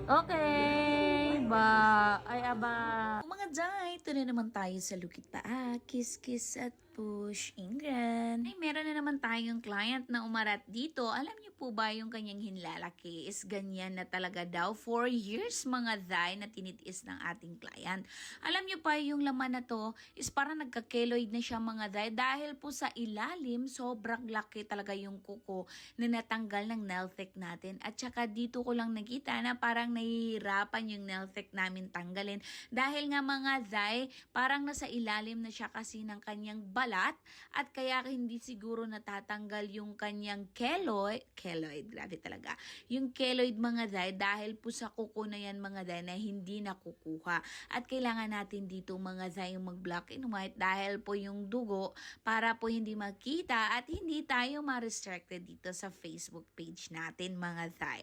Okay, ay aba. Mga day, ito na naman tayo sa Lukit Paa, Kiss Kiss at Push Ingran. Ay, meron na naman tayong client na umarat dito. Alam niyo po ba yung kanyang hinlalaki is ganyan na talaga daw 4 years mga day na tinitiis ng ating client. Alam niyo pa yung laman na to is parang nagka-keloid na siya mga day dahil po sa ilalim sobrang laki talaga yung kuko na natanggal ng nail tech natin. At saka dito ko lang nakita na parang nahihirapan yung nail tech namin tanggalin dahil nga mga day, parang nasa ilalim na siya kasi ng kanyang balat at kaya hindi siguro natatanggal yung kanyang keloid, grabe talaga. Yung keloid mga day dahil po sa kuko na yan mga day na hindi nakukuha. At kailangan natin dito mga day yung mag-black and white dahil po yung dugo para po hindi makita at hindi tayo ma-restricted dito sa Facebook page natin mga day.